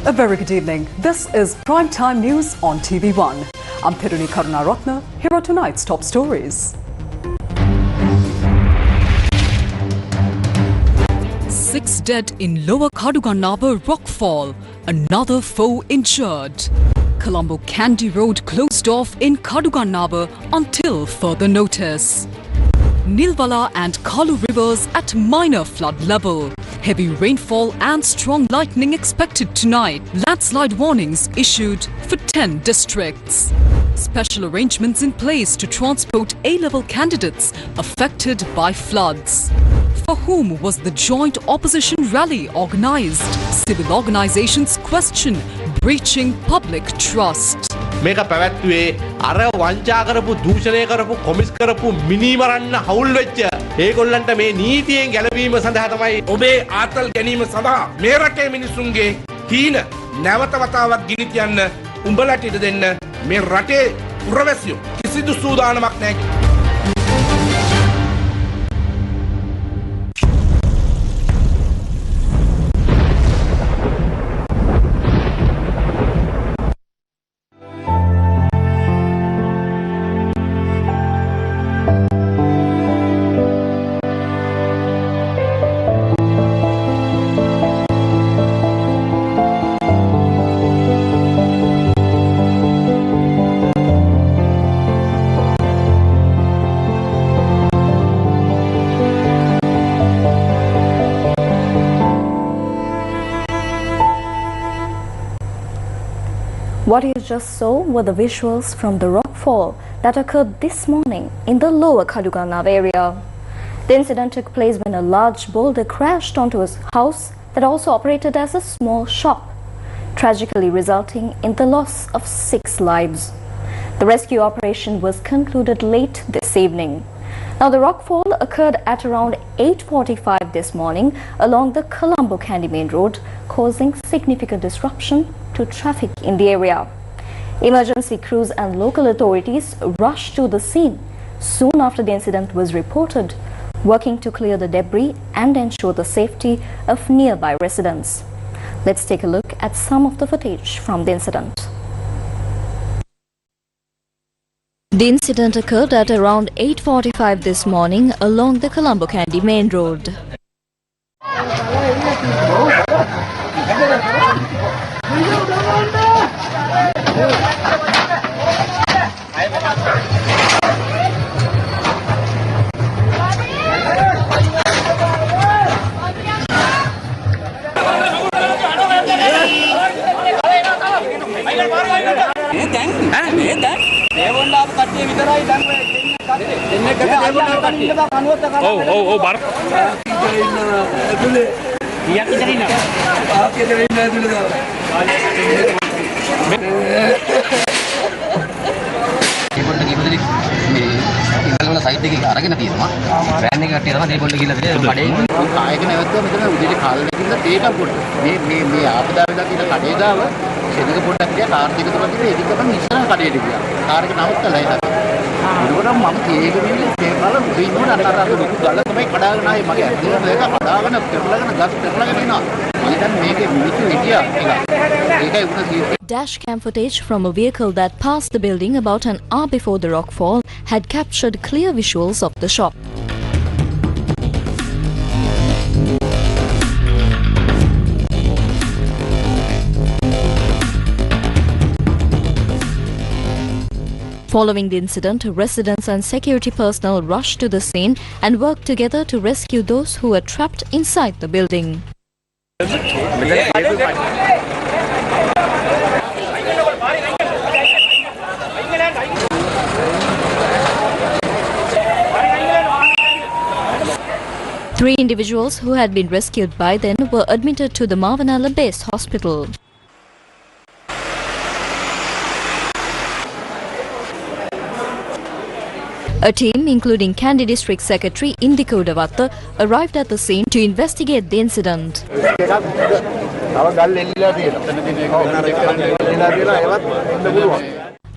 A very good evening. This is Primetime News on TV1. I'm Thiruni Karunaratne. Here are tonight's top stories. 6 dead in Lower Kadugannaba rockfall. Another 4 injured. Colombo Kandy Road closed off in Kadugannaba until further notice. Nilwala and Kalu rivers at minor flood level. Heavy rainfall and strong lightning expected tonight. Landslide warnings issued for 10 districts. Special arrangements in place to transport A-level candidates affected by floods. For whom was the joint opposition rally organised? Civil organisations question breaching public trust. මේක පැවැත්වුවේ අර වංචා කරපු දූෂණය කරපු කොමිස් කරපු මිනිමරන්න හවුල් වෙච්ච ඒගොල්ලන්ට මේ නීතියෙන් ගැලවීම සඳහා තමයි ඔබේ ආතල් ගැනීම සඳහා මේ රටේ මිනිසුන්ගේ හීන නැවත වතාවක් ගිනි තියන්න උඹලට ඉඩ දෙන්න මේ රටේ පුරවැසියෝ කිසිදු සූදානමක් නැහැ. What you just saw were the visuals from the rockfall that occurred this morning in the Lower Kadugannaba area. The incident took place when a large boulder crashed onto a house that also operated as a small shop, tragically resulting in the loss of 6 lives. The rescue operation was concluded late this evening. Now, the rockfall occurred at around 8:45 this morning along the Colombo Kandy Main Road, causing significant disruption to traffic in the area. Emergency crews and local authorities rushed to the scene soon after the incident was reported, working to clear the debris and ensure the safety of nearby residents. Let's take a look at some of the footage from the incident. The incident occurred at around 8:45 this morning along the Colombo Kandy Main Road. Site එකේ අරගෙන තියෙනවා van එක කට්ටිය තමයි දෙපොල්ල ගිහලා තියෙන්නේ කඩේ කායක නැවතුවා මෙතන උදේට කාලේ ගිහලා තේක පොඩ්ඩ මේ ආපදා වෙලා තියෙන කඩේ ගාව ශෙනග පොඩ්ඩක් ගියා කාර් දෙක තුනක් ගිහලා ඒක තමයි ඉස්සර කඩේට ගියා කාර් එක නවත්තලා ඉතින් ඒකවල මම තේක මෙවිල තේක බලලා මුදින් නෝන අර ලොකු ගල තමයි කඩාගෙන ආවේ මගේ ඇත්තටම ඒක කඩාගෙන පෙරලගෙන ගස් පෙරලගෙන එනවා මම දැන් මේකේ මිනිස්සු හිටියා ඒකයි උන Dash cam footage from a vehicle that passed the building about an hour before the rockfall had captured clear visuals of the shop. Following the incident, residents and security personnel rushed to the scene and worked together to rescue those who were trapped inside the building. Three individuals who had been rescued by then were admitted to the Mavanala Base Hospital. A team, including Kandy District Secretary Indiko Davatta, arrived at the scene to investigate the incident.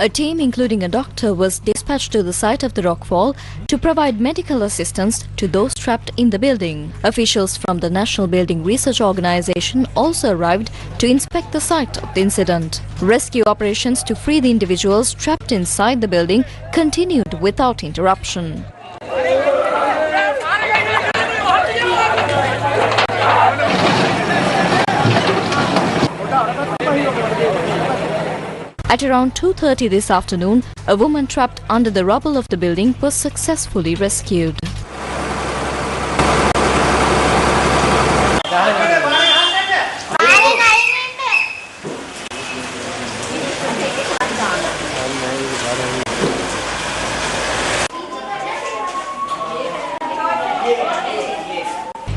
A team including a doctor was dispatched to the site of the rockfall to provide medical assistance to those trapped in the building. Officials from the National Building Research Organisation also arrived to inspect the site of the incident. Rescue operations to free the individuals trapped inside the building continued without interruption. At around 2:30 this afternoon, a woman trapped under the rubble of the building was successfully rescued.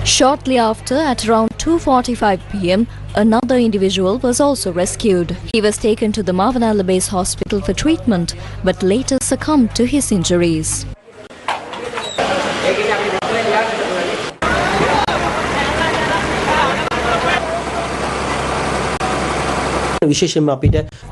Shortly after, at around 2:45 p.m, another individual was also rescued. He was taken to the Mavanala Base Hospital for treatment, but later succumbed to his injuries.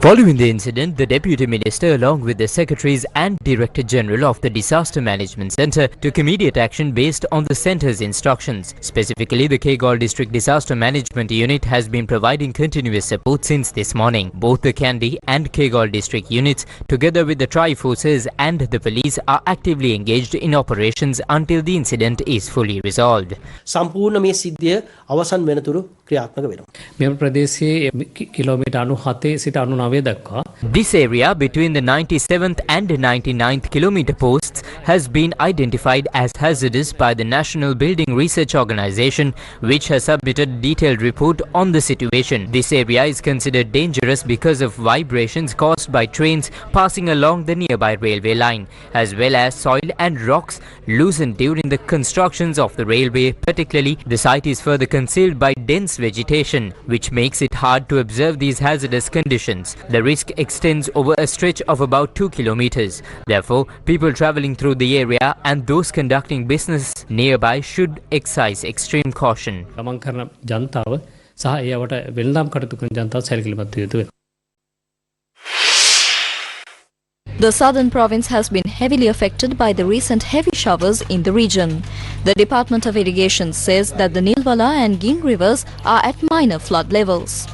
Following the incident, the Deputy Minister along with the Secretaries and Director General of the Disaster Management Centre took immediate action based on the Centre's instructions. Specifically, the Kegalle District Disaster Management Unit has been providing continuous support since this morning. Both the Kandy and Kegalle District units, together with the Tri-Forces and the police, are actively engaged in operations until the incident is fully resolved. සම්පූර්ණ මේ සිද්ධිය අවසන් වෙනතුරු ක්‍රියාත්මක වෙනවා. මෙම ප්‍රදේශයේ kilometre 97 සිට 99 දක්වා This area between the 97th and 99th kilometer posts has been identified as hazardous by the National Building Research Organisation, which has submitted a detailed report on the situation. This area is considered dangerous because of vibrations caused by trains passing along the nearby railway line, as well as soil and rocks loosened during the constructions of the railway. Particularly, the site is further concealed by dense vegetation, which makes it hard to observe these hazardous conditions. The risk extends over a stretch of about 2 kilometers. Therefore, people travelling through the area and those conducting business nearby should exercise extreme caution. ගමන් කරන ජනතාව සහ ඒවට වෙළඳාම් කටයුතු කරන ජනතාව සැලකිලිමත් විය යුතුයි. The southern province has been heavily affected by the recent heavy showers in the region. The Department of Irrigation says that the Nilwala and Ging rivers are at minor flood levels.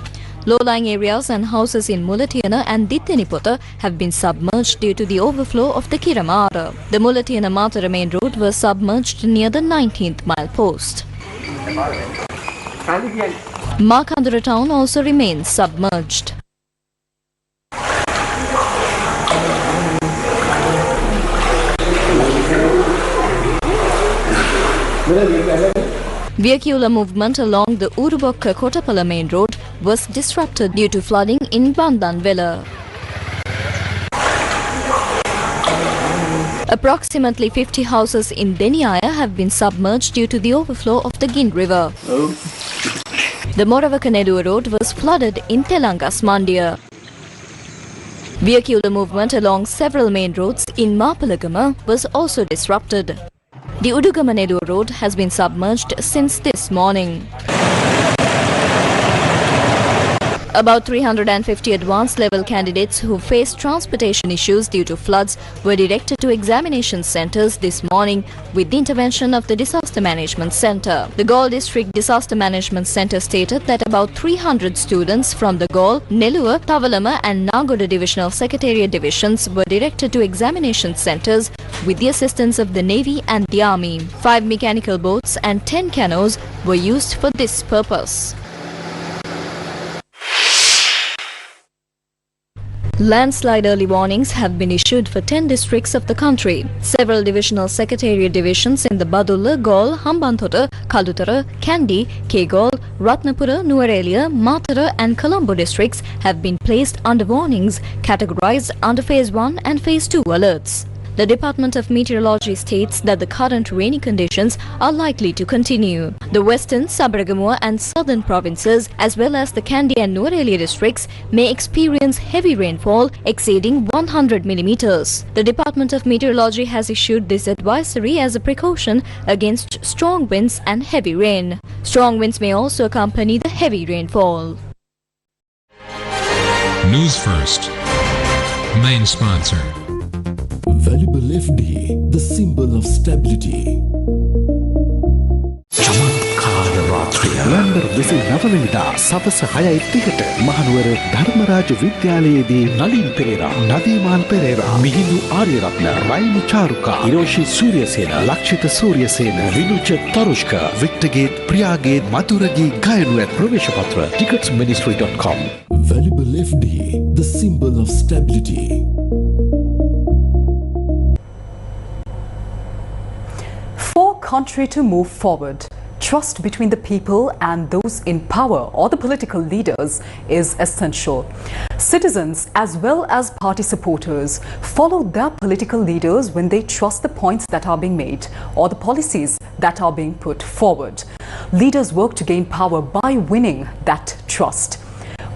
Low-lying areas and houses in Mulatiyana and Dittenipota have been submerged due to the overflow of the Kiramara. The Mulatiyana-Matara main road was submerged near the 19th mile post. Makandara town also remains submerged. Vehicular movement along the Urubokka-Kotapala main road was disrupted due to flooding in Bandanvela. Approximately 50 houses in Deniaya have been submerged due to the overflow of the Gind River. The Moravaka-Nelua road was flooded in Telangas Mandia. Vehicular movement along several main roads in Mapalagama was also disrupted. The Udugama-Nelua road has been submerged since this morning. About 350 advanced level candidates who faced transportation issues due to floods were directed to examination centres this morning with the intervention of the Disaster Management Centre. The Galle District Disaster Management Centre stated that about 300 students from the Galle, Nelua, Tavalama and Nagoda Divisional Secretariat divisions were directed to examination centres with the assistance of the Navy and the Army. 5 mechanical boats and 10 canoes were used for this purpose. Landslide early warnings have been issued for 10 districts of the country. Several divisional secretariat divisions in the Badulla, Galle, Hambantota, Kalutara, Kandy, Kegalle, Ratnapura, Nuwara Eliya, Matara and Colombo districts have been placed under warnings categorized under Phase 1 and Phase 2 alerts. The Department of Meteorology states that the current rainy conditions are likely to continue. The western, Sabaragamuwa and southern provinces as well as the Kandy and Nuwara Eliya districts may experience heavy rainfall exceeding 100 millimeters. The Department of Meteorology has issued this advisory as a precaution against strong winds and heavy rain. Strong winds may also accompany the heavy rainfall. Newsfirst, Main sponsor. Valuable FD, the symbol of stability. චමත්කාර රාත්‍රිය නොවැම්බර් 29 වෙනිදා සවස 6:30ට මහනුවර ධර්මරාජ විද්‍යාලයේදී නලින් පෙරේරා, නදීමාල් පෙරේරා, මිහිඳු ආර්යරත්න, රයිමු චාරුකා, හිරෝෂි සූර්යසේන, ලක්ෂිත සූර්යසේන, විනුච තරුෂ්ක, වික්ටර්ගේට්, ප්‍රියාගේට්, මధుරගේ ගායනු ඇත් ප්‍රවේශපත්‍ර ticketsministry.com. Valuable FD, the symbol of stability. For country to move forward, trust between the people and those in power or the political leaders is essential. Citizens as well as party supporters follow their political leaders when they trust the points that are being made or the policies that are being put forward. Leaders work to gain power by winning that trust.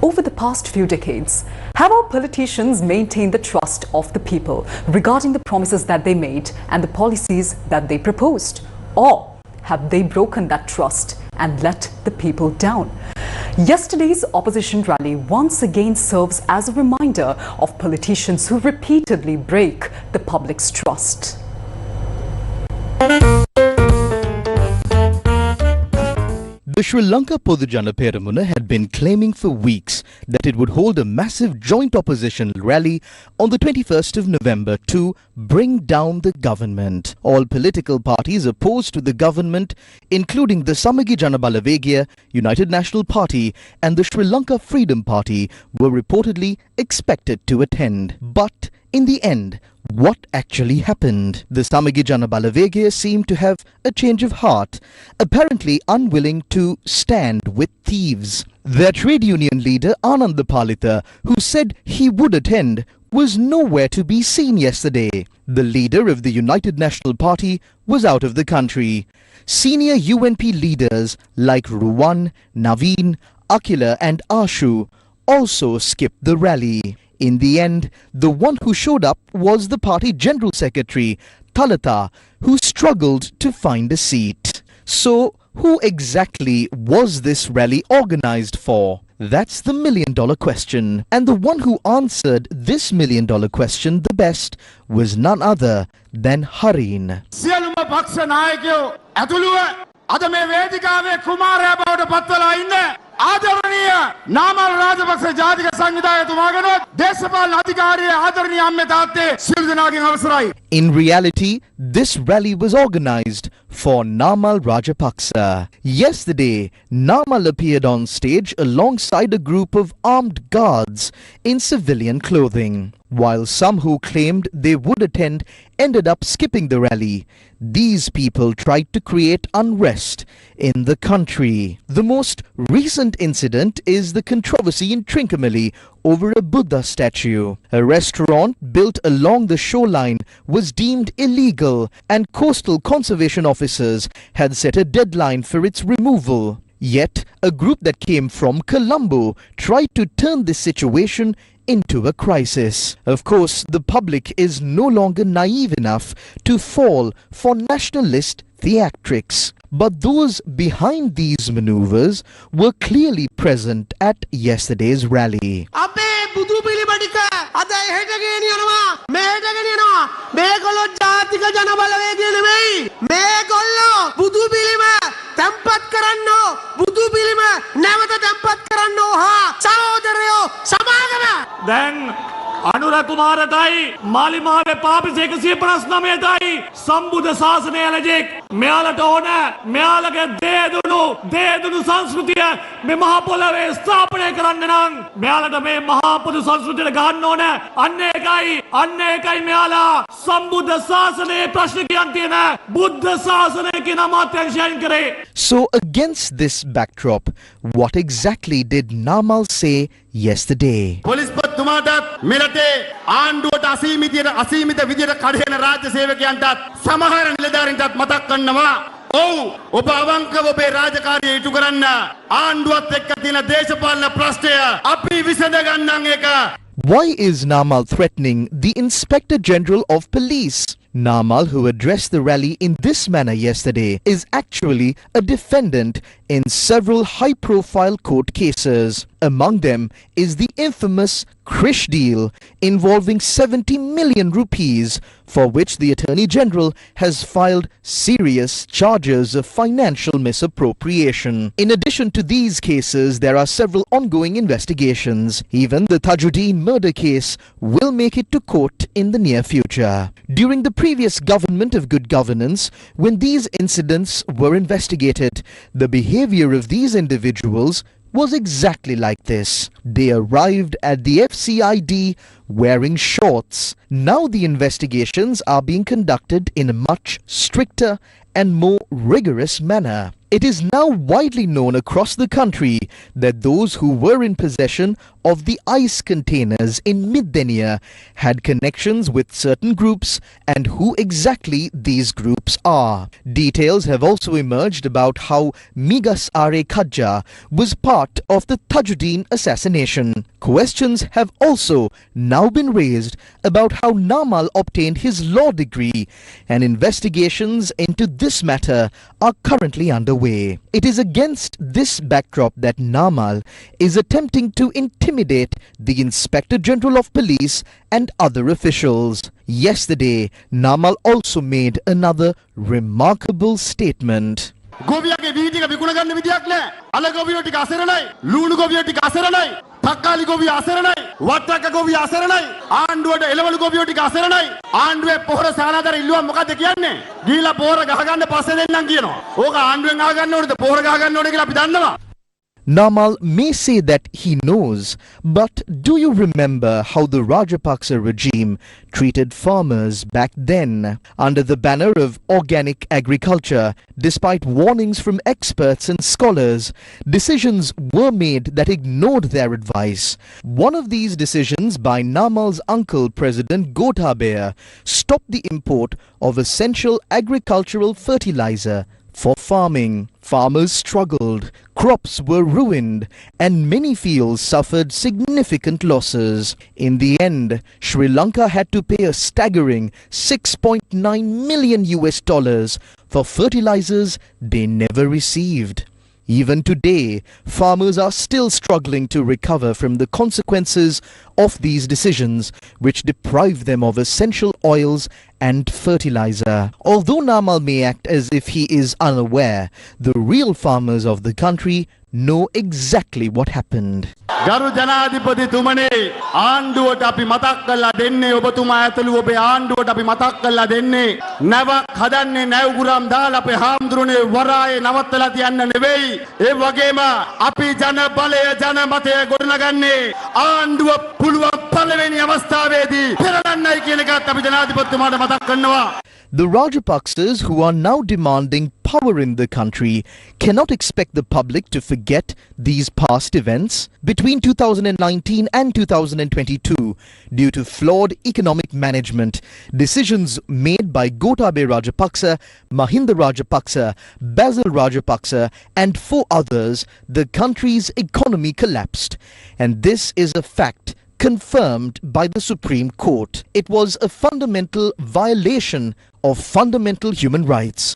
Over the past few decades, have our politicians maintained the trust of the people regarding the promises that they made and the policies that they proposed? Or have they broken that trust and let the people down? Yesterday's opposition rally once again serves as a reminder of politicians who repeatedly break the public's trust. The Sri Lanka Podujana Peramuna had been claiming for weeks that it would hold a massive joint opposition rally on the 21st of November to bring down the government. All political parties opposed to the government, including the Samagi Jana Balawegaya, United National Party and the Sri Lanka Freedom Party, were reportedly expected to attend. But in the end, what actually happened? The Samagi Jana Balawegaya seemed to have a change of heart, apparently unwilling to stand with thieves. Their trade union leader Anand Palita, who said he would attend, was nowhere to be seen yesterday. The leader of the United National Party was out of the country. Senior UNP leaders like Ruwan, Naveen, Akila and Ashu also skipped the rally. In the end, the one who showed up was the party General Secretary, Thalata, who struggled to find a seat. So, who exactly was this rally organized for? That's the million-dollar question. And the one who answered this million-dollar question the best was none other than Harin. අද මේ වේදිකාවේ කුමාරයා බවට පත්වලා ඉන්න ආදරණීය නාමල් රාජපක්ෂ ජාතික සංවිධායකතුමාගෙනුත් දේශපාලන අධිකාරියේ ආදරණීය අම්මේ තාත්තේ සියලු දෙනාගෙන් අවසරයි. In reality, this rally was organized for Namal Rajapaksa. Yesterday, Namal appeared on stage alongside a group of armed guards in civilian clothing. While some who claimed they would attend ended up skipping the rally, these people tried to create unrest in the country. The most recent incident is the controversy in Trincomalee over a Buddha statue. A restaurant built along the shoreline was deemed illegal and coastal conservation officers had set a deadline for its removal. Yet, a group that came from Colombo tried to turn this situation into a crisis. Of course, the public is no longer naive enough to fall for nationalist theatrics. But those behind these maneuvers were clearly present at yesterday's rally. Then අනුරකුමාරටයි මාලිමාවේ පාපිස 159ටයි සම්බුද්ධ ශාසනය ලැජෙක් මෙයාලට ඕන මෙයාලගේ දේදුණු සංස්කෘතිය මේ මහා පොළවේ ස්ථාපනය කරන්න නම් මෙයාලට මේ මහා පොදු සංස්කෘතියට ගන්න ඕන අන්න ඒකයි මෙයාලා සම්බුද්ධ ශාසනයේ ප්‍රශ්න කියන් තියෙන බුද්ධ ශාසනය කියන අමාත්‍යංශයෙන් කරේ. So against this backdrop, what exactly did Namal say yesterday? Police මෙරටේ ආණ්ඩුවට අසීමිත විදියට කඩේන රාජ්‍ය සේවකයන්ටත් සමහර නිලධාරීන්ටත් මතක් කරනවා ඔව් ඔබ අවංකව ඔබේ රාජකාරිය ඉටු කරන්න ආණ්ඩුවත් එක්ක තියෙන දේශපාලන ප්‍රශ්නය අපි විසඳ ගන්නම් ඒක. Why is Namal threatening the Inspector General of Police? Namal, who addressed the rally in this manner yesterday, is actually a defendant in several high-profile court cases. Among them is the infamous Krish deal involving 70 million rupees, for which the Attorney General has filed serious charges of financial misappropriation. In addition to these cases, there are several ongoing investigations. Even the Tajuddin murder case will make it to court in the near future. During the previous government of good governance, when these incidents were investigated, the behavior of these individuals was exactly like this. They arrived at the FCID wearing shorts. Now the investigations are being conducted in a much stricter and more rigorous manner. It is now widely known across the country that those who were in possession of the ice containers in Middenia had connections with certain groups and who exactly these groups are. Details have also emerged about how Migas Are Khadja was part of the Tajuddin assassination. Questions have also now been raised about how Namal obtained his law degree, and investigations into this matter are currently underway. It is against this backdrop that Namal is attempting to intimidate the Inspector General of Police and other officials. Yesterday, Namal also made another remarkable statement. ගෝවියගේ වී ටික විකුණ ගන්න විදියක් නැහැ. අල ගෝවියෝ ටික අසරණයි. ලුණු ගෝවියෝ ටික අසරණයි. තක්කාලි ගෝවිය අසරණයි. වට්ටක්ක ගෝවිය අසරණයි. ආණ්ඩුවට එළවලු ගෝවියෝ ටික අසරණයි. ආණ්ඩුවේ පොහොර සානාදර ඉල්ලුවා මොකද්ද කියන්නේ? ගිහිලා පොහොර ගහ ගන්න පස්සේ දෙන්නම් කියනවා. ඕක ආණ්ඩුවෙන් අහ ගන්න ඕනේද? පොහොර ගහ ගන්න ඕනේ කියලා අපි දන්නවා. Namal may say that he knows, but do you remember how the Rajapaksa regime treated farmers back then? Under the banner of organic agriculture, despite warnings from experts and scholars, decisions were made that ignored their advice. One of these decisions by Namal's uncle, President Gotabaya, stopped the import of essential agricultural fertilizer for farming. Farmers struggled, crops were ruined, and many fields suffered significant losses. In the end, Sri Lanka had to pay a staggering $6.9 million for fertilizers they never received. Even today, farmers are still struggling to recover from the consequences of these decisions, which deprive them of essential oils and fertilizer. Although Namal may act as if he is unaware, the real farmers of the country know exactly what happened. ගරු ජනාධිපතිතුමනි ආණ්ඩුවට අපි මතක් කරලා දෙන්නේ ඔබතුමා ඇතුළු ඔබේ ආණ්ඩුවට අපි මතක් කරලා දෙන්නේ නැවක් හදන්නේ නැවුගුරම් දාලා අපේ හාමුදුරනේ වරායේ නවත්තලා තියන්න නෙවෙයි ඒ වගේම අපි ජන බලය ජන මතය ගොඩනගන්නේ ආණ්ඩුව පුළුවන් පළවෙනි අවස්ථාවේදී පෙරලන්නයි කියන එකත් අපි ජනාධිපතිතුමාට මතක් කරනවා. The Rajapaksas, who are now demanding power in the country, cannot expect the public to forget these past events. Between 2019 and 2022, due to flawed economic management, decisions made by Gotabaya Rajapaksa, Mahinda Rajapaksa, Basil Rajapaksa and 4 others, the country's economy collapsed. And this is a fact confirmed by the Supreme Court. It was a fundamental violation of fundamental human rights.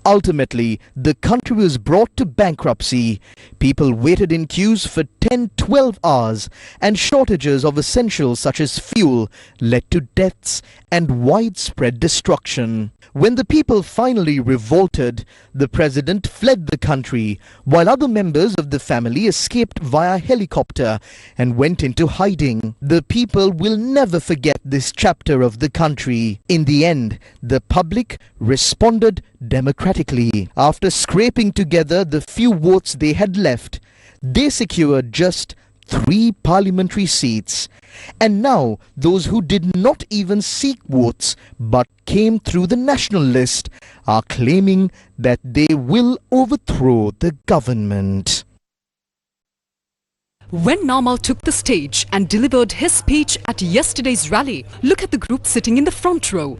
Ultimately, the country was brought to bankruptcy. People waited in queues for 10-12 hours, and shortages of essentials such as fuel led to deaths and widespread destruction. When the people finally revolted, the president fled the country, while other members of the family escaped via helicopter and went into hiding. The people will never forget this chapter of the country. In the end, the public responded democratically. After scraping together the few votes they had left, they secured just 3 parliamentary seats. And now those who did not even seek votes but came through the national list are claiming that they will overthrow the government. When Namal took the stage and delivered his speech at yesterday's rally, look at the group sitting in the front row.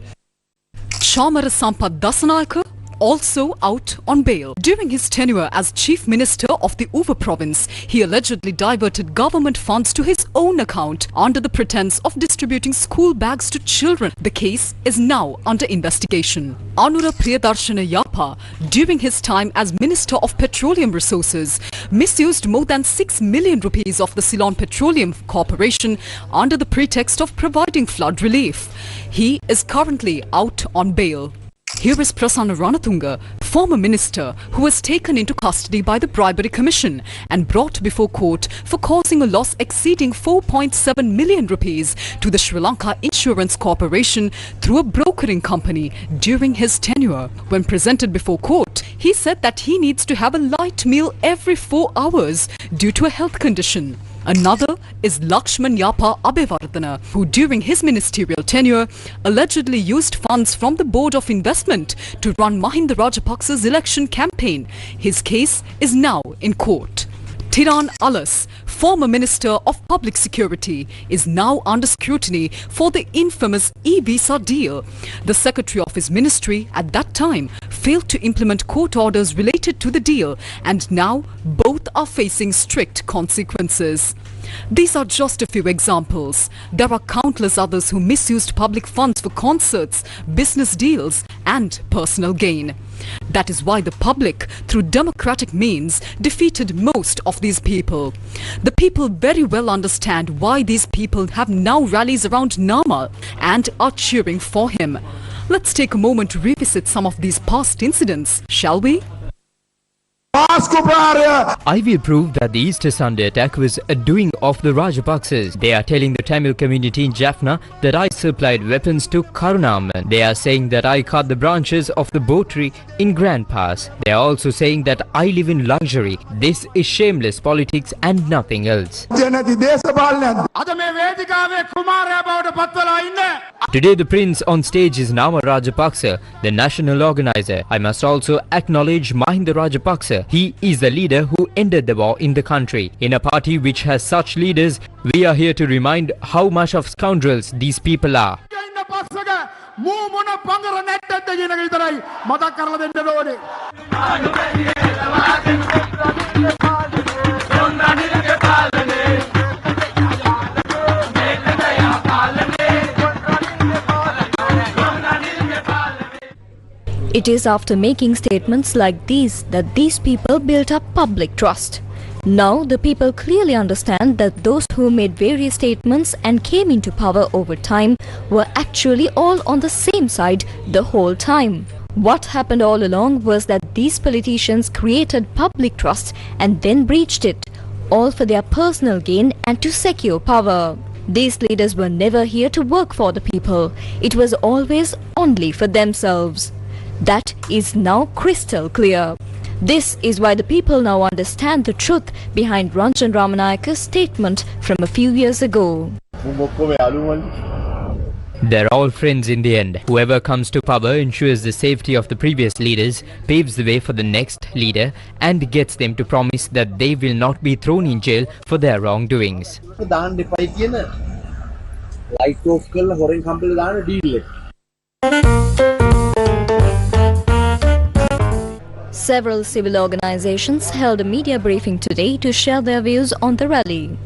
Chamara Sampath Dasanayaka, also out on bail. During his tenure as Chief Minister of the Uva province, he allegedly diverted government funds to his own account under the pretense of distributing school bags to children. The case is now under investigation. Anura Priyadarshana Yapa, during his time as Minister of Petroleum Resources, misused more than 6 million rupees of the Ceylon Petroleum Corporation under the pretext of providing flood relief. He is currently out on bail. Here is Prasanna Ranatunga, former minister who was taken into custody by the Bribery Commission and brought before court for causing a loss exceeding 4.7 million rupees to the Sri Lanka Insurance Corporation through a brokering company during his tenure. When presented before court, he said that he needs to have a light meal every 4 hours due to a health condition. Another is Lakshman Yapa Abhivardhana, who during his ministerial tenure allegedly used funds from the Board of Investment to run Mahinda Rajapaksa's election campaign. His case is now in court. Tiran Alas, former Minister of Public Security, is now under scrutiny for the infamous e-visa deal. The secretary of his ministry at that time failed to implement court orders related to the deal, and now both are facing strict consequences. These are just a few examples. There are countless others who misused public funds for concerts, business deals, and personal gain. That is why the public, through democratic means, defeated most of these people. The people very well understand why these people have now rallies around Namal and are cheering for him. Let's take a moment to revisit some of these past incidents, shall we? I will prove that the Easter Sunday attack was a doing of the Rajapaksas. They are telling the Tamil community in Jaffna that I supplied weapons to Karunaman. They are saying that I cut the branches of the boat tree in Grand Pass. They are also saying that I live in luxury. This is shameless politics and nothing else. Today the prince on stage is Nama Rajapaksa, the national organizer. I must also acknowledge Mahinda Rajapaksa. He is the leader who ended the war in the country. In a party which has such leaders, we are here to remind how much of scoundrels these people are. It is after making statements like these that these people built up public trust. Now the people clearly understand that those who made various statements and came into power over time were actually all on the same side the whole time. What happened all along was that these politicians created public trust and then breached it, all for their personal gain and to secure power. These leaders were never here to work for the people. It was always only for themselves. That is now crystal clear. This is why the people now understand the truth behind Ranjan Ramanayaka's statement from a few years ago. They're all friends in the end. Whoever comes to power ensures the safety of the previous leaders, paves the way for the next leader, and gets them to promise that they will not be thrown in jail for their wrongdoings. Several civil organizations held a media briefing today to share their views on the rally.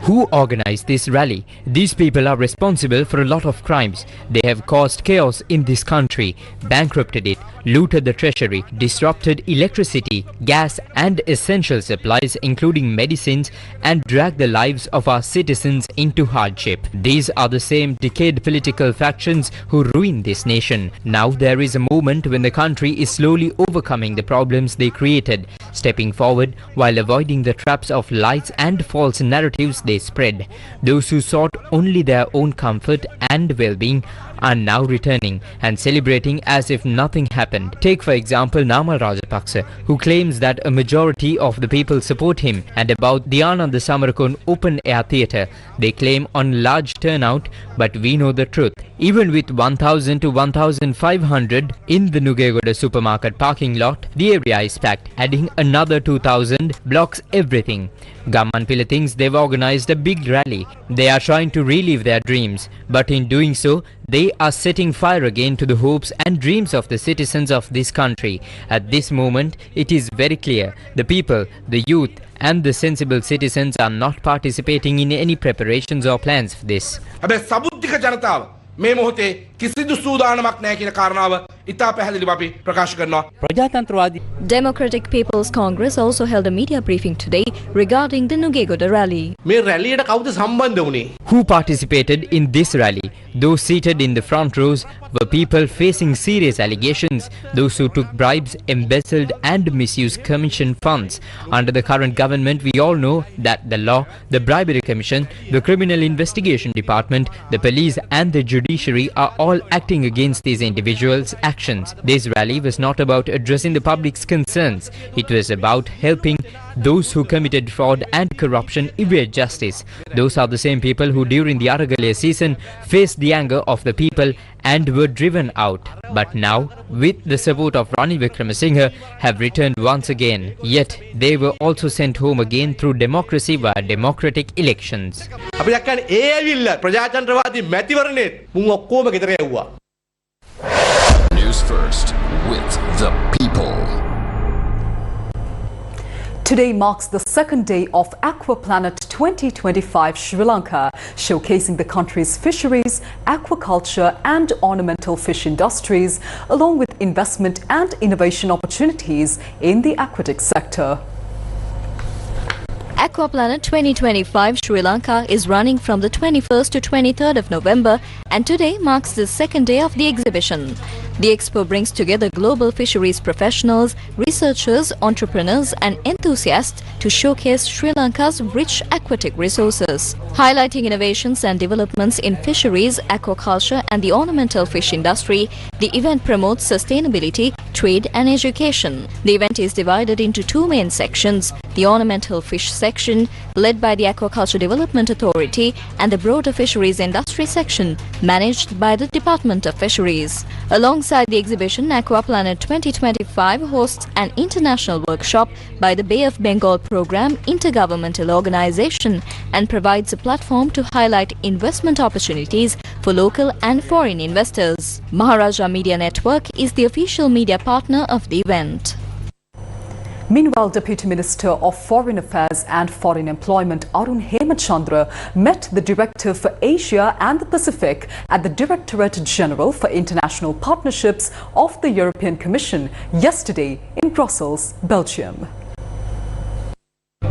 Who organized this rally? These people are responsible for a lot of crimes. They have caused chaos in this country, bankrupted it, looted the treasury, disrupted electricity, gas and essential supplies including medicines, and dragged the lives of our citizens into hardship. These are the same decayed political factions who ruined this nation. Now there is a moment when the country is slowly overcoming the problems they created, stepping forward while avoiding the traps of lies and false narratives they spread. Those who sought only their own comfort and well-being are now returning and celebrating as if nothing happened. Take for example Namal Rajapaksa, who claims that a majority of the people support him, and about the Ananda Samarakon open air theatre. They claim on large turnout, but we know the truth. Even with 1000 to 1500 in the Nugegoda supermarket parking lot, the area is packed. Adding another 2000 blocks everything. Gammanpilla thinks they've organized a big rally. They are trying to relive their dreams, but in doing so, They are setting fire again to the hopes and dreams of the citizens of this country. At this moment, it is very clear the people, the youth and the sensible citizens are not participating in any preparations or plans for this. හැබැයි සබුද්ධික ජනතාව මේ මොහොතේ කිසිදු සූදානමක් නැහැ කියන කාරණාව ඉතා පැහැදිලිව අපි ප්‍රකාශ කරනවා. ප්‍රජාතන්ත්‍රවාදී Democratic People's Congress also held a media briefing today regarding the Nugegoda rally. මේ රැලියට කවුද සම්බන්ධ වුණේ? Who participated in this rally? Those seated in the front rows were people facing serious allegations, those who took bribes, embezzled and misused commission funds. Under the current government, we all know that the law, the bribery commission, the criminal investigation department, the police and the judiciary are all acting against these individuals' actions. This rally was not about addressing the public's concerns. It was about helping those who committed fraud and corruption evade justice. Those are the same people who during the Aragale season faced the anger of the people and were driven out. But now, with the support of Ranil Wickremesinghe, have returned once again. Yet, they were also sent home again through democracy via democratic elections. අපි දැක්කන්නේ ඒ ඇවිල්ලා ප්‍රජාතන්ත්‍රවාදී මැතිවරණේ මුන් ඔක්කොම ගෙදර යවුවා. News First with the people. Today marks the second day of Aquaplanet 2025 Sri Lanka, showcasing the country's fisheries, aquaculture and ornamental fish industries, along with investment and innovation opportunities in the aquatic sector. Aquaplanet 2025 Sri Lanka is running from the 21st to 23rd of November, and today marks the second day of the exhibition. The expo brings together global fisheries professionals, researchers, entrepreneurs and enthusiasts to showcase Sri Lanka's rich aquatic resources. Highlighting innovations and developments in fisheries, aquaculture and the ornamental fish industry, the event promotes sustainability, trade and education. The event is divided into two main sections: the ornamental fish section, led by the Aquaculture Development Authority, and the broader fisheries industry section, managed by the Department of Fisheries. Alongside the exhibition, Aquaplanet 2025 hosts an international workshop by the Bay of Bengal Program Intergovernmental Organization and provides a platform to highlight investment opportunities for local and foreign investors. Maharaja Media Network is the official media partner of the event. Meanwhile, Deputy Minister of Foreign Affairs and Foreign Employment Arun Hemachandra met the Director for Asia and the Pacific at the Directorate General for International Partnerships of the European Commission yesterday in Brussels, Belgium.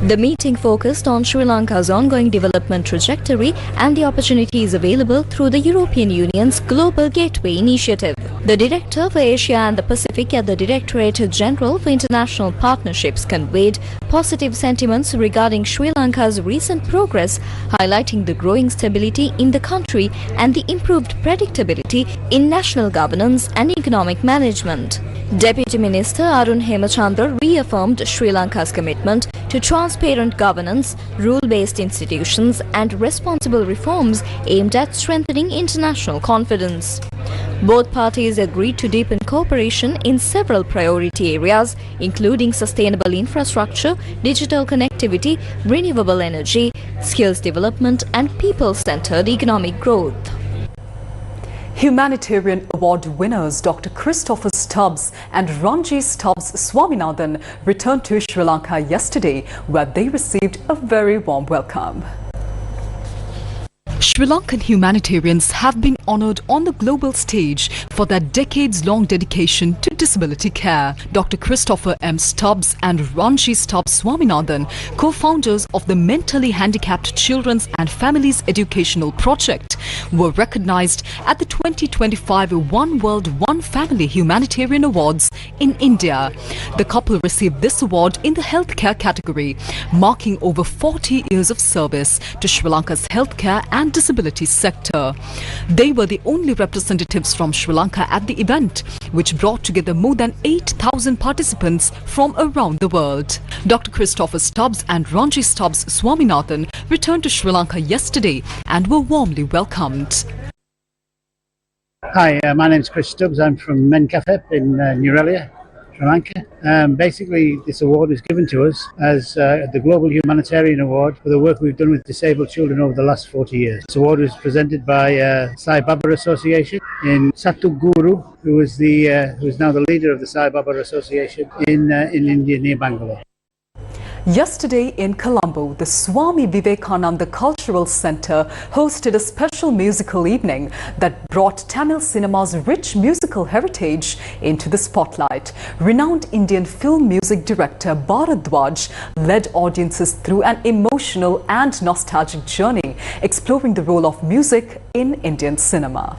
The meeting focused on Sri Lanka's ongoing development trajectory and the opportunities available through the European Union's Global Gateway initiative. The Director for Asia and the Pacific at the Directorate General for International Partnerships conveyed positive sentiments regarding Sri Lanka's recent progress, highlighting the growing stability in the country and the improved predictability in national governance and economic management. Deputy Minister Arun Hemachandra reaffirmed Sri Lanka's commitment to transparent governance, rule-based institutions and responsible reforms aimed at strengthening international confidence. Both parties agreed to deepen cooperation in several priority areas, including sustainable infrastructure, digital connectivity, renewable energy, skills development and people-centered economic growth. Humanitarian Award winners Dr. Christopher Stubbs and Ranji Stubbs Swaminathan returned to Sri Lanka yesterday, where they received a very warm welcome. Sri Lankan humanitarians have been honoured on the global stage for their decades-long dedication to disability care. Dr. Christopher M. Stubbs and Ranji Stubbs Swaminathan, co-founders of the Mentally Handicapped Children's and Families Educational Project, were recognised at the 2025 One World, One Family Humanitarian Awards in India. The couple received this award in the healthcare category, marking over 40 years of service to Sri Lanka's healthcare and disability sector. They were the only representatives from Sri Lanka at the event, which brought together more than 8,000 participants from around the world. Dr. Christopher Stubbs and Ranji Stubbs Swaminathan returned to Sri Lanka yesterday and were warmly welcomed. Hi, my name's Chris Stubbs. I'm from Men Cafe in New Relia, Sri Lanka. Basically, this award is given to us as the Global Humanitarian Award for the work we've done with disabled children over the last 40 years. This award was presented by Sai Baba Association in Satuguru, who is now the leader of the Sai Baba Association in India near Bangalore. Yesterday in Colombo, the Swami Vivekananda Cultural Centre hosted a special musical evening that brought Tamil cinema's rich musical heritage into the spotlight. Renowned Indian film music director Bharadwaj led audiences through an emotional and nostalgic journey, exploring the role of music in Indian cinema.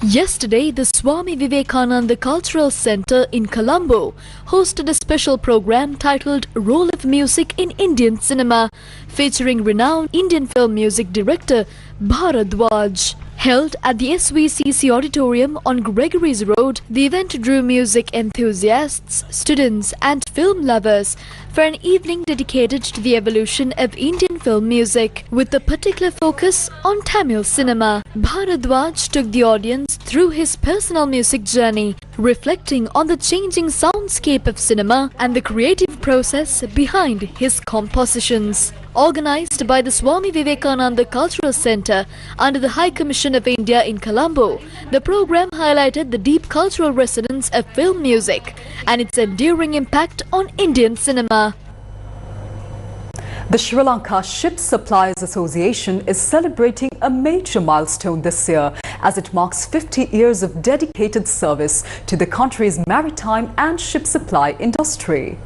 Yesterday, the Swami Vivekananda Cultural Centre in Colombo hosted a special program titled Role of Music in Indian Cinema, featuring renowned Indian film music director Bharadwaj. Held at the SVCC Auditorium on Gregory's Road, the event drew music enthusiasts, students and film lovers for an evening dedicated to the evolution of Indian film music, with a particular focus on Tamil cinema. Bharadwaj took the audience through his personal music journey, reflecting on the changing soundscape of cinema and the creative process behind his compositions. Organised by the Swami Vivekananda Cultural Centre under the High Commission of India in Colombo, the program highlighted the deep cultural resonance of film music and its enduring impact on Indian cinema. The Sri Lanka Ship Suppliers Association is celebrating a major milestone this year as it marks 50 years of dedicated service to the country's maritime and ship supply industry.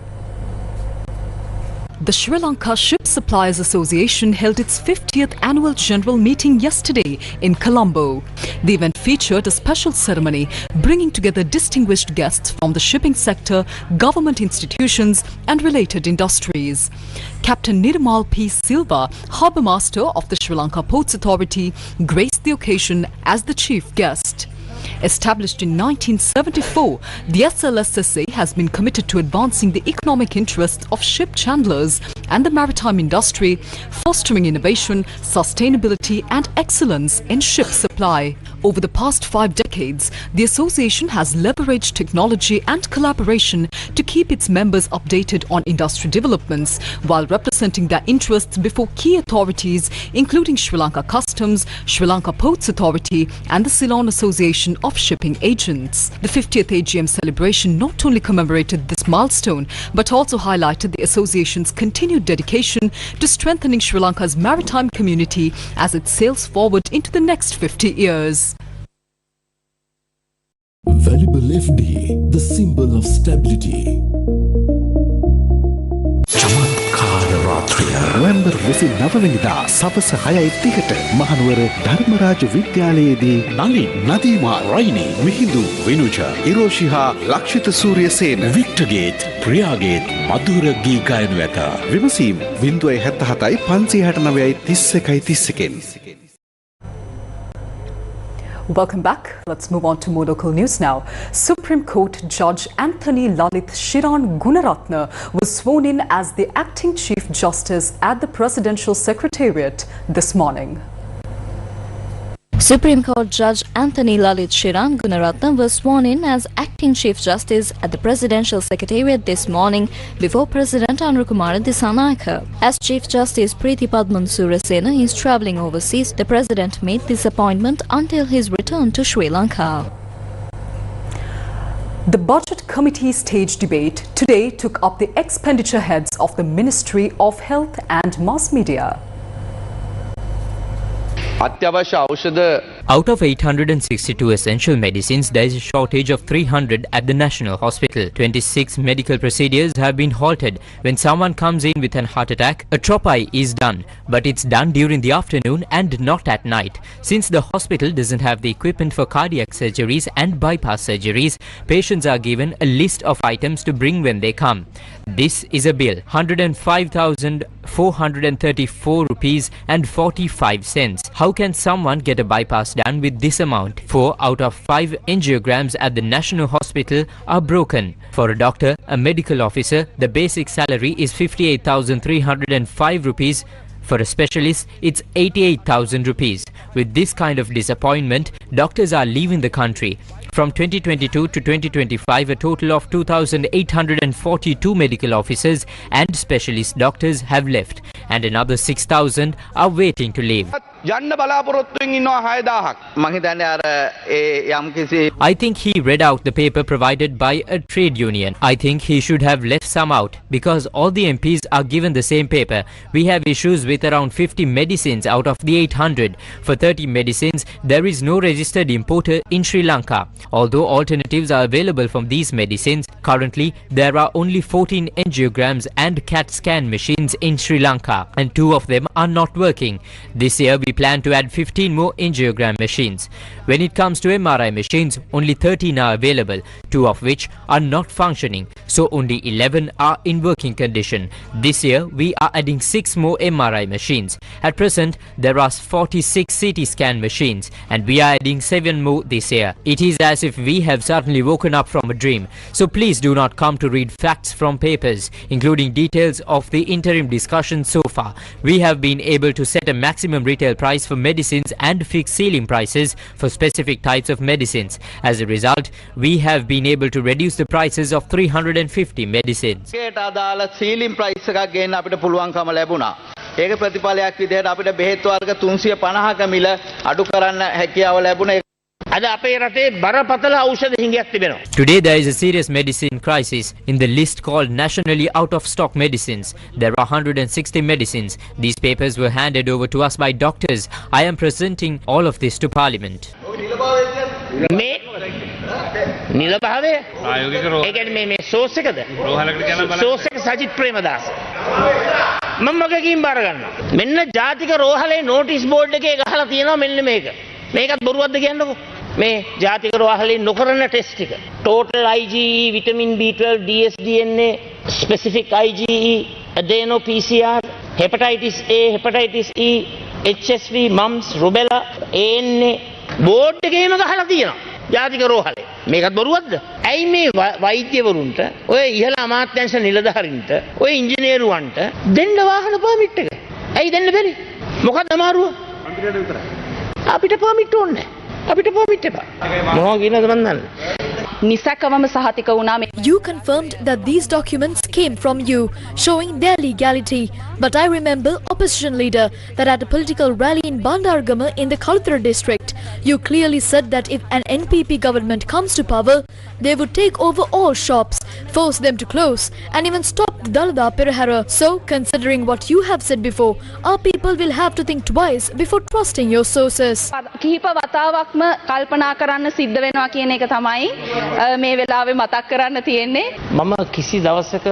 The Sri Lanka Ship Suppliers Association held its 50th annual general meeting yesterday in Colombo. The event featured a special ceremony bringing together distinguished guests from the shipping sector, government institutions and related industries. Captain Nirmal P. Silva, Harbour Master of the Sri Lanka Ports Authority, graced the occasion as the chief guest. Established in 1974, the SLSSA has been committed to advancing the economic interests of ship chandlers and the maritime industry, fostering innovation, sustainability and excellence in ship supply. Over the past 5 decades, the association has leveraged technology and collaboration to keep its members updated on industry developments while representing their interests before key authorities including Sri Lanka Customs, Sri Lanka Ports Authority and the Ceylon Association of Shipping Agents. The 50th AGM celebration not only commemorated this milestone but also highlighted the association's continued dedication to strengthening Sri Lanka's maritime community as it sails forward into the next 50 years. Valuable FD, the symbol of stability. November 29 සවස 6:30ට මහනුවර ධර්මරාජ විද්‍යාලයේදී නලින් නදීමා රයිනි මිහිඳු විනුජ ඉරෝෂිහා ලක්ෂිත සූර්යසේන වික්ටර්ගේට් ප්‍රියාගේට් මధుර ගී ගායන ඇත විමසීම් 077යි 569යි 31යි 31. Welcome back. Let's move on to more local news now. Supreme Court Judge Anthony Lalit Shiran Gunaratne was sworn in as the acting Chief Justice at the Presidential Secretariat this morning. Supreme Court Judge Anthony Lalit Shiran Gunaratne was sworn in as acting Chief Justice at the Presidential Secretariat this morning before President Anurukumara Dissanayake. As Chief Justice Preeti Padman Surasena is travelling overseas, the President made this appointment until his return to Sri Lanka. The Budget Committee stage debate today took up the expenditure heads of the Ministry of Health and Mass Media. Out of 862 essential medicines, there is a shortage of 300 at the National Hospital. 26 medical procedures have been halted. When someone comes in with an heart attack, a tropai is done, but it's done during the afternoon and not at night. Since the hospital doesn't have the equipment for cardiac surgeries and bypass surgeries, patients are given a list of items to bring when they come. This is a bill, 105,434 rupees and 45 cents. How can someone get a bypass done with this amount? 4 out of 5 angiograms at the National Hospital are broken. For a doctor, a medical officer, the basic salary is 58,305 rupees For a specialist, it's 88,000 rupees. With this kind of disappointment, doctors are leaving the country. From 2022 to 2025, a total of 2,842 medical officers and specialist doctors have left, and another 6,000 are waiting to leave. I think he read out the paper provided by a trade union. I think he should have left some out, because all the MPs are given the same paper. We have issues with around 50 medicines out of the 800. For 30 medicines, there is no registered importer in Sri Lanka. Although alternatives are available from these medicines, currently there are only 14 angiograms and CAT scan machines in Sri Lanka, and 2 of them are not working. This year we plan to add 15 more angiogram machines. When it comes to MRI machines, only 13 are available, 2 of which are not functioning, so only 11 are in working condition. This year we are adding 6 more MRI machines. At present there are 46 CT scan machines, and we are adding 7 more this year. It is as if we have suddenly woken up from a dream. So please do not come to read facts from papers, including details of the interim discussion so far. We have been able to set a maximum retail price for medicines and fix ceiling prices for specific types of medicines. As a result, we have been able to reduce the prices of 350 medicines. ඒක ප්‍රතිඵලයක් විදිහට අපිට බෙහෙත් වර්ග 350ක මිල අඩු කරන්න හැකියාව ලැබුණා. අද අපේ රටේ බරපතල ඖෂධ හිඟයක් තිබෙනවා. Today there is a serious medicine crisis in the list called nationally out of stock medicines. There are 160 medicines. These papers were handed over to us by doctors. I am presenting all of this to Parliament. මේ නිල භාවය ඒ කියන්නේ මේ sauce එකද sauce එක සජිත් ප්‍රේමදාස මම මගකින් බාර ගන්නවා මෙන්න ජාතික රෝහලේ නෝටිස් බෝඩ් එකේ ගහලා තියෙනවා මෙන්න මේකත් බොරුවක්ද කියන්නකෝ මේ ජාතික රෝහලේ නොකරන ටෙස්ට් එක total IgE vitamin B12 DSDNA specific IgE adeno PCR hepatitis A hepatitis E HSV mumps rubella ANA board එකේම ගහලා තියෙනවා ජාතික රෝහලේ මේකත් බොරුවක්ද ඇයි මේ වෛද්‍යවරුන්ට ඔය ඉහළ අමාත්‍යාංශ නිලධාරීන්ට ඔය ඉංජිනේරුවන්ට දෙන්න වාහන පර්මිට් එක ඇයි දෙන්න බැරි මොකක්ද අමාරුව අපිට පර්මිට් ඕනේ අපිට පර්මිට් එපා මොනවා කියනද මන් දන්නේ You confirmed that these documents came from you, showing their legality. But I remember opposition leader that at a political rally in Bandargama in the Kalutara district, you clearly said that if an NPP government comes to power, they would take over all shops, force them to close, and even stop the Dalada Perahara. So, considering what you have said before, our people will have to think twice before trusting your sources. කිහිප වතාවක්ම කල්පනා කරන්න සිද්ධ වෙනවා කියන එක තමයි මේ වෙලාවේ මතක් කරන්න තියෙන්නේ මම කිසි දවසක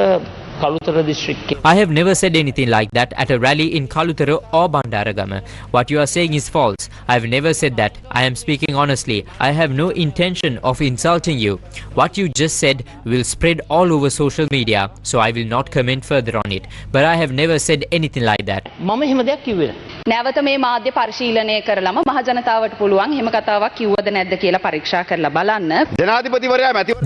Kalutara district. I have never said anything like that at a rally in Kalutara or Bandaragama. What you are saying is false. I have never said that. I am speaking honestly. I have no intention of insulting you. What you just said will spread all over social media, so I will not comment further on it. But I have never said anything like that. මම එහෙම දෙයක් කිව්වේ නෑ. නැවත මේ මාධ්‍ය පරිශීලනය කරලම මහ ජනතාවට පුළුවන් එහෙම කතාවක් කිව්වද නැද්ද කියලා පරීක්ෂා කරලා බලන්න.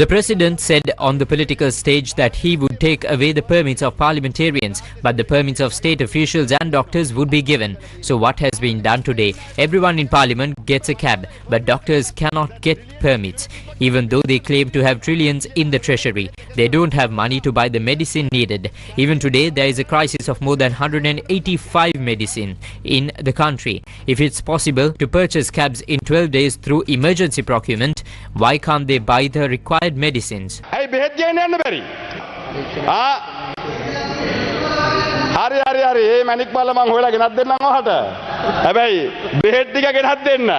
The president said on the political stage that he would take away the permits of parliamentarians, but the permits of state officials and doctors would be given. So what has been done today? Everyone in parliament gets a cab, but doctors cannot get permits. Even though they claim to have trillions in the treasury, they don't have money to buy the medicine needed. Even today, there is a crisis of more than 185 medicine in the country. If it's possible to purchase cabs in 12 days through emergency procurement, why can't they buy the required medicines? Hey, behet jayne yanna bari. හරි ඒ මැනික් බල මං හොයලා ගෙනත් දෙන්නම් ඔහට. හැබැයි බෙහෙත් ටික ගෙනත් දෙන්න.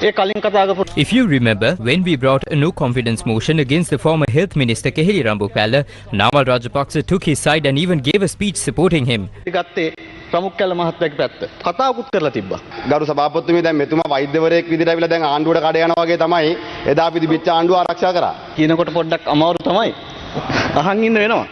ඒ කලින් කතා කරපු If you remember, when we brought a no confidence motion against the former health minister Keheli Rambukala, Namal Rajapaksa took his side and even gave a speech supporting him. ගත්තේ ප්‍රමුඛකල මහත්තයාගේ පැත්ත. කතාවකුත් කරලා තිබ්බා. ගරු සභාපතිතුමනි දැන් මෙතුමා වෛද්‍යවරයෙක් විදිහට අවිලා දැන් ආණ්ඩුවට කඩ යනවා වගේ තමයි එදා අපි තිබිච්ච ආණ්ඩුව ආරක්ෂා කරා. කියනකොට පොඩ්ඩක් අමාරු තමයි. අහන් ඉන්න වෙනවා.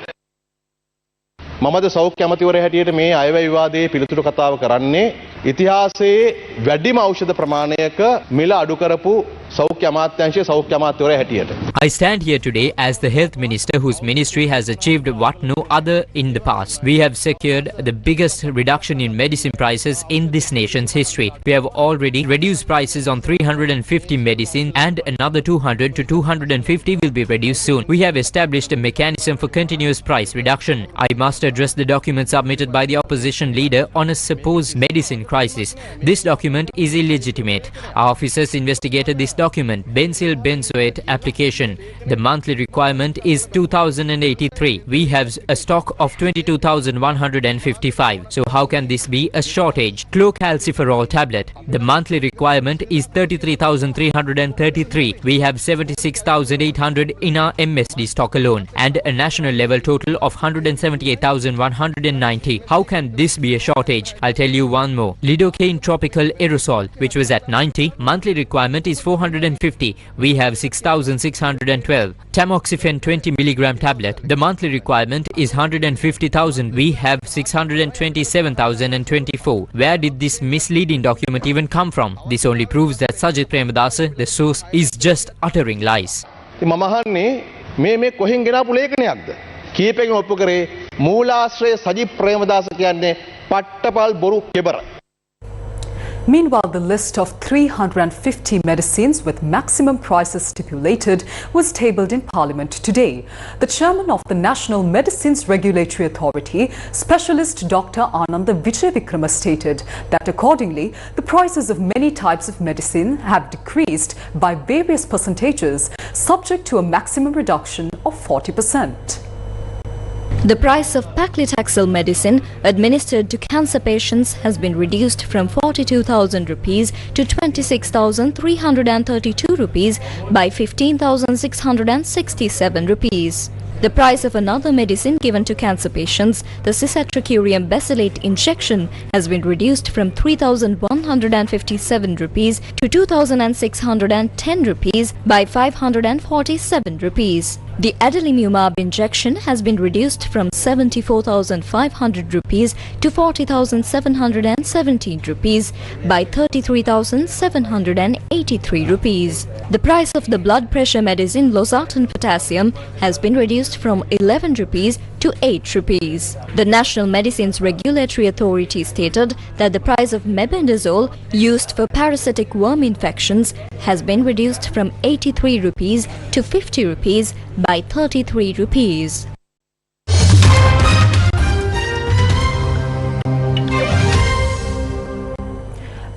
මමද සෞඛ්‍ය අමාත්‍යවරයා හැටියට මේ අයවැය විවාදයේ පිළිතුරු කතාව කරන්නේ ඉතිහාසයේ වැඩිම ඖෂධ ප්‍රමාණයක මිල අඩු කරපු සෞඛ්‍ය අමාත්‍යාංශයේ සෞඛ්‍ය අමාත්‍යවරයා හැටියට. I stand here today as the health minister whose ministry has achieved what no other in the past. We have secured the biggest reduction in medicine prices in this nation's history. We have already reduced prices on 350 medicines and another 200 to 250 will be reduced soon. We have established a mechanism for continuous price reduction. I must address the document submitted by the opposition leader on a supposed medicine crisis. This document is illegitimate. Our officers investigated this document, benzyl benzoate application. The monthly requirement is 2083. We have a stock of 22,155. So how can this be a shortage? Chlocalciferol tablet. The monthly requirement is 33,333. We have 76,800 in our MSD stock alone and a national level total of 178,190. How can this be a shortage? I'll tell you one more. Lidocaine topical aerosol, which was at 90, monthly requirement is 450. We have 6,612. Tamoxifen 20 milligram tablet. The monthly requirement is 150,000. We have 627,024. Where did this misleading document even come from? This only proves that Sajid Premadasa, the source, is just uttering lies. මම අහන්නේ මේ කොහෙන් ගෙනාපු ලේඛනයක්ද? කීපෙකින් ඔප්පු කරේ මූලාශ්‍රය සජිත් ප්‍රේමදාස කියන්නේ පට්ටපල් බොරු කෙබර. Meanwhile, the list of 350 medicines with maximum prices stipulated was tabled in Parliament today. The chairman of the National Medicines Regulatory Authority, specialist Dr. Ananda Vijayavikrama, stated that accordingly, the prices of many types of medicine have decreased by various percentages, subject to a maximum reduction of 40%. The price of paclitaxel medicine administered to cancer patients has been reduced from 42,000 rupees to 26,332 rupees by 15,667 rupees. The price of another medicine given to cancer patients, the cisatracurium bacillate injection, has been reduced from 3,157 rupees to 2,610 rupees by 547 rupees. The adalimumab injection has been reduced from 74,500 rupees to 40,717 rupees by 33,783 rupees. The price of the blood pressure medicine losartan potassium has been reduced from 11 rupees to 8 rupees. The National Medicines Regulatory Authority stated that the price of mebendazole used for parasitic worm infections has been reduced from 83 rupees to 50 rupees by 33 rupees.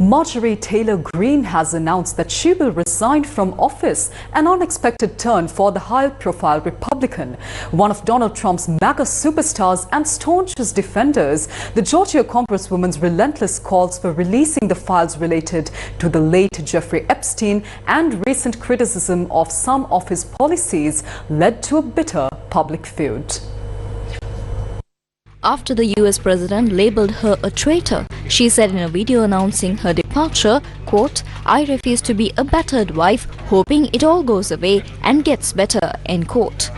Marjorie Taylor Greene has announced that she will resign from office, an unexpected turn for the high-profile Republican. One of Donald Trump's MAGA superstars and staunchest defenders, the Georgia Congresswoman's relentless calls for releasing the files related to the late Jeffrey Epstein and recent criticism of some of his policies led to a bitter public feud. After the US president labelled her a traitor, she said in a video announcing her departure, quote, "I refuse to be a battered wife, hoping it all goes away and gets better," end quote.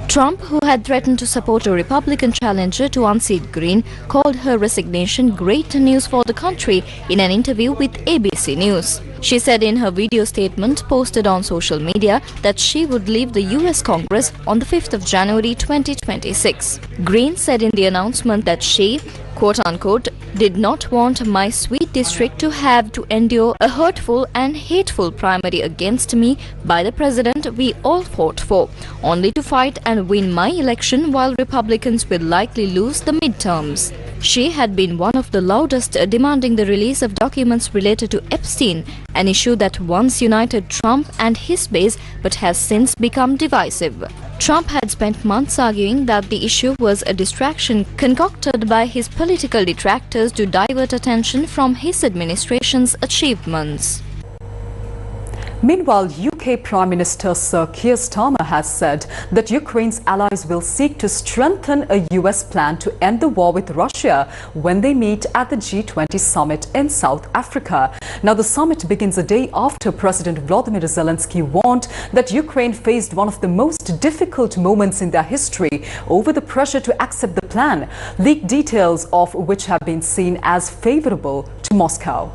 Trump, who had threatened to support a Republican challenger to unseat Greene, called her resignation great news for the country in an interview with ABC News. She said in her video statement posted on social media that she would leave the US Congress on the 5th of January 2026. Greene said in the announcement that she, quote-unquote, "did not want my sweet district to have to endure a hurtful and hateful primary against me by the president we all fought for, only to fight and win my election while Republicans will likely lose the midterms." She had been one of the loudest demanding the release of documents related to Epstein, an issue that once united Trump and his base but has since become divisive. Trump had spent months arguing that the issue was a distraction concocted by his political detractors to divert attention from his administration's achievements. Meanwhile, UK Prime Minister Sir Keir Starmer has said that Ukraine's allies will seek to strengthen a US plan to end the war with Russia when they meet at the G20 summit in South Africa. Now, the summit begins a day after President Volodymyr Zelensky warned that Ukraine faced one of the most difficult moments in their history over the pressure to accept the plan, leaked details of which have been seen as favorable to Moscow.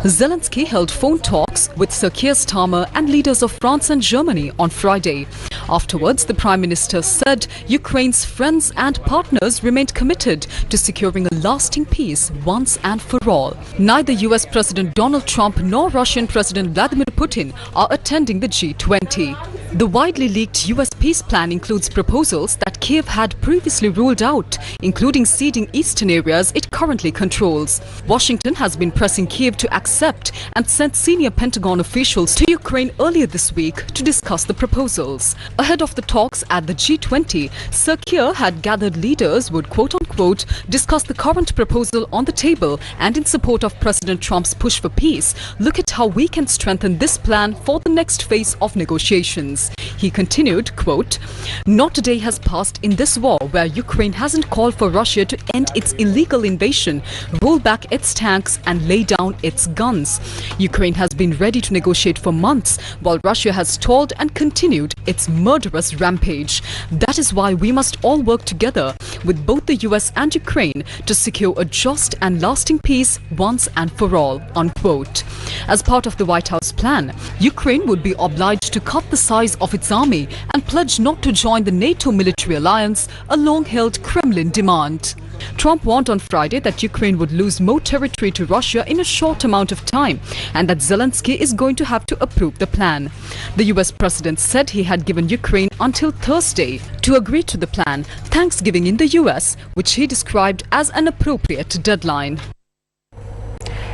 Zelensky held phone talks with Sir Keir Starmer and leaders of France and Germany on Friday. Afterwards, the Prime Minister said Ukraine's friends and partners remained committed to securing a lasting peace once and for all. Neither US President Donald Trump nor Russian President Vladimir Putin are attending the G20. The widely leaked US peace plan includes proposals that Kiev had previously ruled out, including ceding eastern areas it currently controls. Washington has been pressing Kiev to accept and sent senior Pentagon officials to Ukraine earlier this week to discuss the proposals. Ahead of the talks at the G20, Sir Keir had gathered leaders would quote-unquote discuss the current proposal on the table and in support of President Trump's push for peace, look at how we can strengthen this plan for the next phase of negotiations. He continued, quote, "Not a day has passed in this war where Ukraine hasn't called for Russia to end its illegal invasion, roll back its tanks and lay down its guns. Ukraine has been ready to negotiate for months, while Russia has stalled and continued its murderous rampage. That is why we must all work together with both the US and Ukraine to secure a just and lasting peace once and for all," unquote. As part of the White House plan, Ukraine would be obliged to cut the size of its army and pledge not to join the NATO military alliance, a long-held Kremlin demand. Trump warned on Friday that Ukraine would lose more territory to Russia in a short amount of time and that Zelensky is going to have to approve the plan. The US president said he had given Ukraine until Thursday to agree to the plan, Thanksgiving in the US, which he described as an appropriate deadline.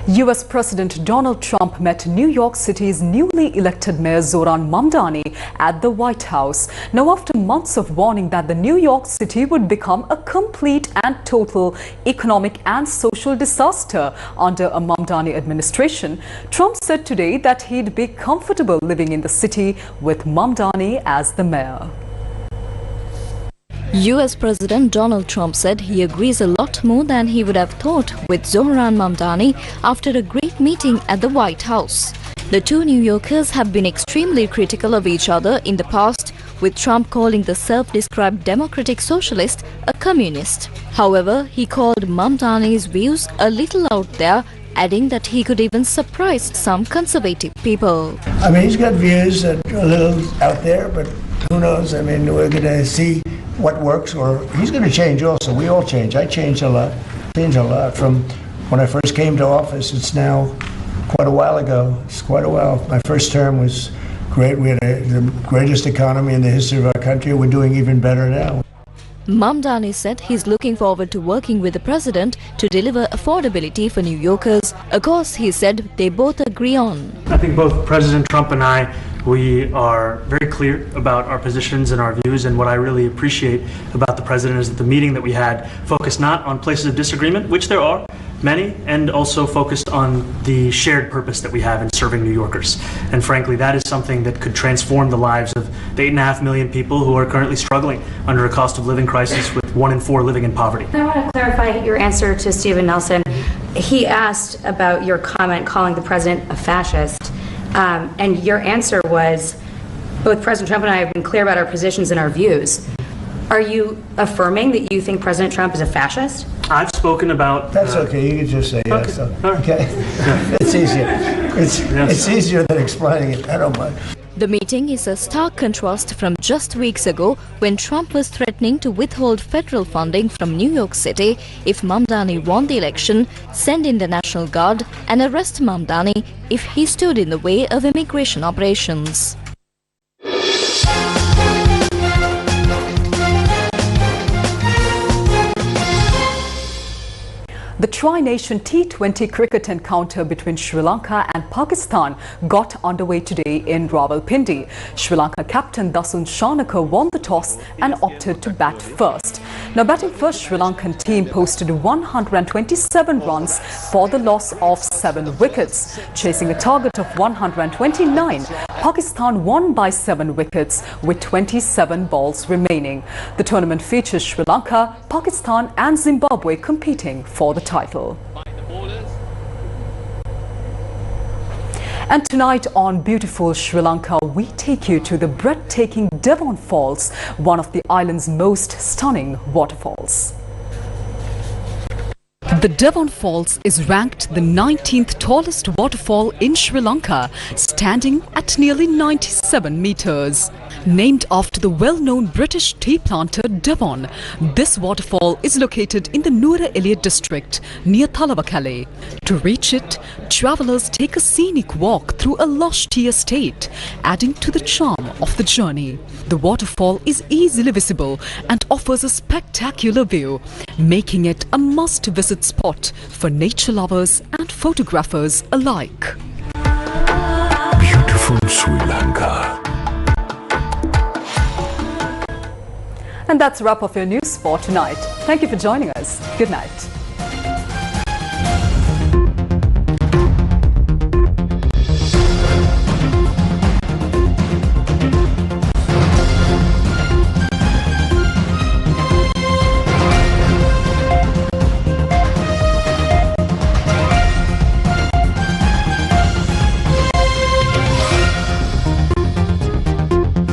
US President Donald Trump met New York City's newly elected Mayor Zoran Mamdani at the White House. Now, after months of warning that the New York City would become a complete and total economic and social disaster under a Mamdani administration, Trump said today that he'd be comfortable living in the city with Mamdani as the mayor. US President Donald Trump said he agrees a lot more than he would have thought with Zoran Mamdani after a great meeting at the White House. The two New Yorkers have been extremely critical of each other in the past, with Trump calling the self-described democratic socialist a communist. However, he called Mamdani's views a little out there, adding that he could even surprise some conservative people. I mean, he's got views that are a little out there, but who knows? I mean, we're going to see what works, or he's going to change also. We all change. I changed a lot. From when I first came to office. It's now quite a while ago. It's quite a while. My first term was great. We had the greatest economy in the history of our country. We're doing even better now. Mamdani said he's looking forward to working with the president to deliver affordability for New Yorkers, a cause he said they both agree on. I think both President Trump and I, we are very clear about our positions and our views, and what I really appreciate about the president is that the meeting that we had focused not on places of disagreement, which there are many, and also focused on the shared purpose that we have in serving New Yorkers. And frankly, that is something that could transform the lives of the 8.5 million people who are currently struggling under a cost of living crisis, with 1 in 4 living in poverty. I want to clarify your answer to Stephen Nelson. He asked about your comment calling the president a fascist. And your answer was, both President Trump and I have been clear about our positions and our views. Are you affirming that you think President Trump is a fascist? I've spoken about... That's okay, you can just say yes. Okay. It's easier. It's easier than explaining it. I don't mind. The meeting is a stark contrast from just weeks ago when Trump was threatening to withhold federal funding from New York City if Mamdani won the election, send in the National Guard and arrest Mamdani if he stood in the way of immigration operations. The Tri-Nation T20 cricket encounter between Sri Lanka and Pakistan got underway today in Rawalpindi. Sri Lanka captain Dasun Shanaka won the toss and opted to bat first. Now, batting first, Sri Lankan team posted 127 runs for the loss of 7 wickets. Chasing a target of 129, Pakistan won by 7 wickets with 27 balls remaining. The tournament features Sri Lanka, Pakistan and Zimbabwe competing for the title. And tonight on beautiful Sri Lanka, we take you to the breathtaking Devon Falls, one of the island's most stunning waterfalls. The Devon Falls is ranked the 19th tallest waterfall in Sri Lanka, standing at nearly 97 meters. Named after the well-known British tea planter Devon, this waterfall is located in the Nuwara Eliya district near Thalawakale. To reach it, travellers take a scenic walk through a lush tea estate, adding to the charm of the journey. The waterfall is easily visible and offers a spectacular view, making it a must-visit spot for nature lovers and photographers alike. Beautiful Sri Lanka. And that's a wrap of your news for tonight. Thank you for joining us. Good night.